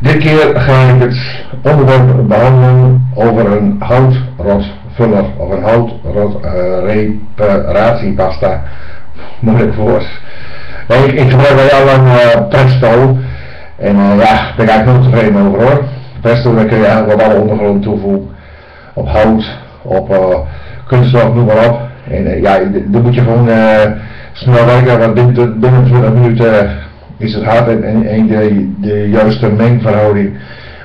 Dit keer ga ik het onderwerp behandelen over een houtrotvuller of een houtrotreparatiepasta. Moeilijk woord. Nee, ik gebruik al heel lang Presto en ja, daar ben ik eigenlijk heel tevreden over hoor. Presto, daar kun je eigenlijk wat alle ondergrond toevoegen. Op hout, op kunststof, noem maar op. En ja, dan moet je gewoon snel werken, want binnen 20 minuten is het hard en de juiste mengverhouding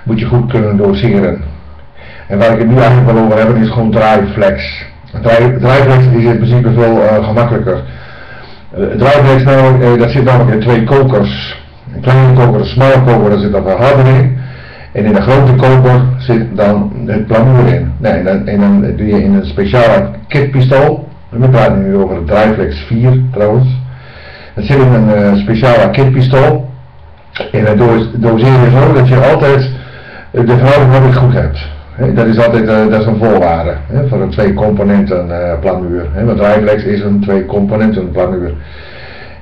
moet je goed kunnen doseren. En waar ik het nu eigenlijk wel over heb, is gewoon Dryflex. Dryflex is in principe veel gemakkelijker. Dryflex nou, dat zit namelijk in twee kokers. Een kleine koker, een smalle koker, daar zit dan een harder in. En in de grote koker zit dan het plamuur in. Nee, en dan doe je in een speciale kitpistool. We praten nu over het Dryflex 4 trouwens. Dat zit in een speciale kitpistool. En dat doseer je zo dat je altijd de verhouding goed hebt. Dat is altijd dat is een voorwaarde voor een 2 componenten plamuur. Want Dryflex is een 2 componenten plamuur.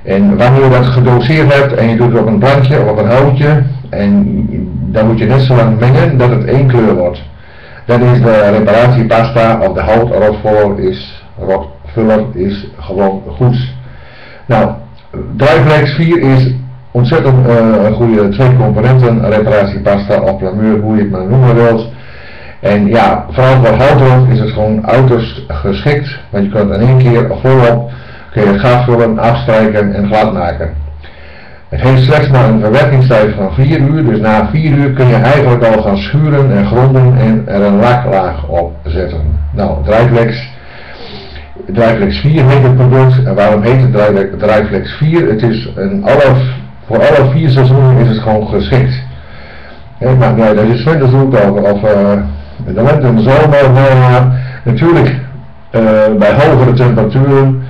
En wanneer je dat gedoseerd hebt en je doet het op een plankje of op een houtje, en dan moet je net zo lang mengen dat het één kleur wordt. Dan is de reparatiepasta of de houtrotvuller is gewoon goed. Nou, Dryflex 4 is ontzettend een goede 2 componenten reparatiepasta of plamuur, hoe je het maar noemen wilt. En ja, vooral voor houtrot is het gewoon uiterst geschikt, want je kunt in één keer volop kun je het gas vullen, afstrijken en glad maken. Het heeft slechts maar een verwerkingstijd van 4 uur, dus na 4 uur kun je eigenlijk al gaan schuren en gronden en er een laklaag op zetten. Nou, Dryflex 4 heet het product. En waarom heet het Dryflex 4? Het is voor alle 4 seizoenen is het gewoon geschikt. Maar nee, dat is winterzoek of de lente en de zomer, natuurlijk bij hogere temperaturen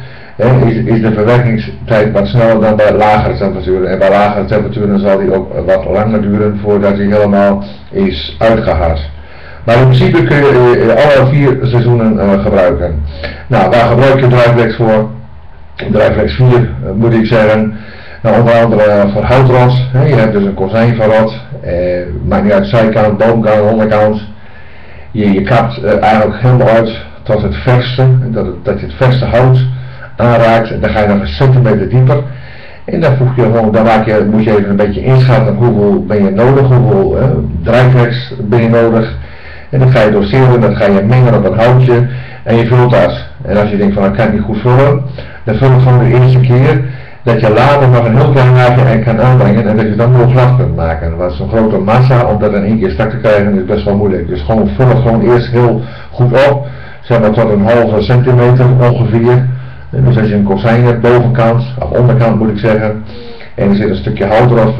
is de verwerkingstijd wat sneller dan bij lagere temperaturen. En bij lagere temperaturen zal die ook wat langer duren voordat die helemaal is uitgehard. Maar in principe kun je alle 4 seizoenen gebruiken. Nou, waar gebruik je Dryflex voor? Dryflex 4 moet ik zeggen. Nou, onder andere voor houtrot. Je hebt dus een kozijnverrot. Maakt niet uit, zijkant, bovenkant, onderkant. Je kapt eigenlijk helemaal uit tot het verste. Dat je het verste hout aanraakt. En dan ga je nog een centimeter dieper. En dan voeg je gewoon, moet je even een beetje inschatten hoeveel ben je nodig, hoeveel Dryflex ben je nodig. En dat ga je doseren, dat ga je mengen op een houtje en je vult dat. En als je denkt van dat kan ik niet goed vullen, dan vul je gewoon de eerste keer dat je later nog een heel klein laagje kan aanbrengen en dat je dan nog glad kunt maken. Want zo'n grote massa, om dat in één keer strak te krijgen, is best wel moeilijk. Dus gewoon vul het gewoon eerst heel goed op, zeg maar tot een halve centimeter ongeveer. En dus als je een kozijn hebt, bovenkant, of onderkant moet ik zeggen, en er zit een stukje houtrot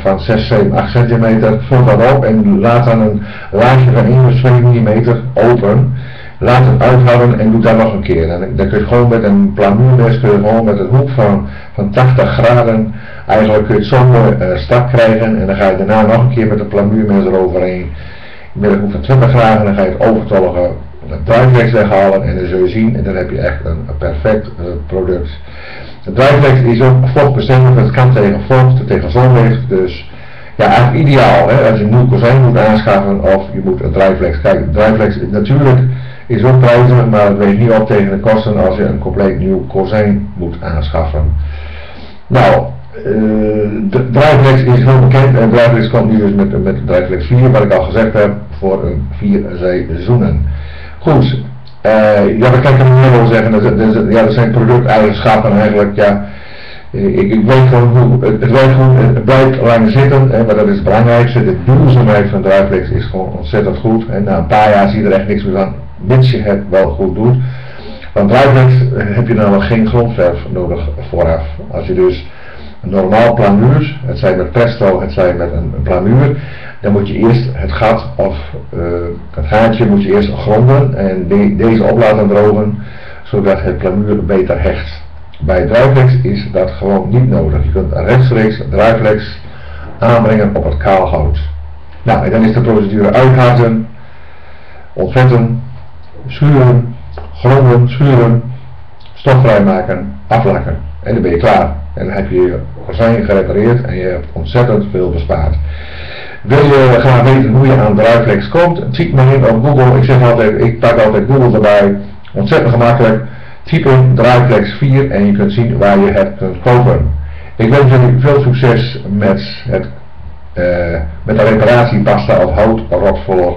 van 6, 7, 8 centimeter, vul dat op en laat dan een laagje van 1 of 2 mm open. Laat het uithouden en doe dat nog een keer. En dan kun je gewoon met een plamuurmes, kun je gewoon met een hoek van 80 graden, eigenlijk kun je het zo mooi strak krijgen en dan ga je daarna nog een keer met een plamuurmes eroverheen. Met een hoek van 20 graden, dan ga je het overtollige Dryflex weghalen en dan zul je zien en dan heb je echt een perfect product. De Dryflex is ook vochtbestendig, het kan tegen vocht, tegen zonlicht, dus ja, eigenlijk ideaal als je een nieuw kozijn moet aanschaffen of je moet een Dryflex. Kijk, Dryflex natuurlijk is ook prijzig, maar het weegt niet op tegen de kosten als je een compleet nieuw kozijn moet aanschaffen. Nou, de Dryflex is heel bekend en Dryflex komt nu dus met Dryflex 4, wat ik al gezegd heb, voor een 4 seizoenen. Goed, ja, wat kan ik er meer over zeggen? Dat zijn producteigenschappen eigenlijk, ja. Ik weet gewoon hoe het werkt goed, het blijft lang zitten, maar dat is het belangrijkste. De duurzaamheid van Dryflex is gewoon ontzettend goed en na een paar jaar zie je er echt niks meer van, mits je het wel goed doet. Want Dryflex heb je namelijk geen grondverf nodig vooraf. Als je dus een normaal plamuur, het zij met Presto, het zij met een plamuur, dan moet je eerst het gat of het gaatje moet je eerst gronden en deze op laten drogen, zodat het plamuur beter hecht. Bij Dryflex is dat gewoon niet nodig. Je kunt rechtstreeks Dryflex aanbrengen op het kaal hout. Nou, en dan is de procedure uitharten, ontvetten, schuren, gronden, schuren, stofvrij maken, aflakken. En dan ben je klaar. En dan heb je je kozijn gerepareerd en je hebt ontzettend veel bespaard. Wil je graag weten hoe je aan Driveflex komt? Typ maar in op Google. Ik pak altijd Google erbij. Ontzettend gemakkelijk. Typ in Driveflex 4 en je kunt zien waar je het kunt kopen. Ik wens jullie veel succes met de reparatiepasta of houtrotvoller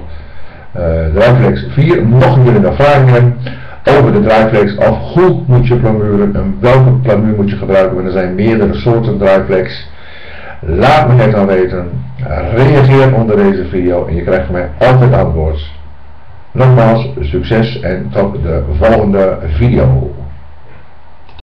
Driveflex 4. Mochten jullie nog vragen hebben over de Driveflex of hoe moet je plamuren en welke plamuur moet je gebruiken, want er zijn meerdere soorten Driveflex. Laat me het dan weten. Reageer onder deze video en je krijgt van mij altijd antwoord. Nogmaals, succes en tot de volgende video.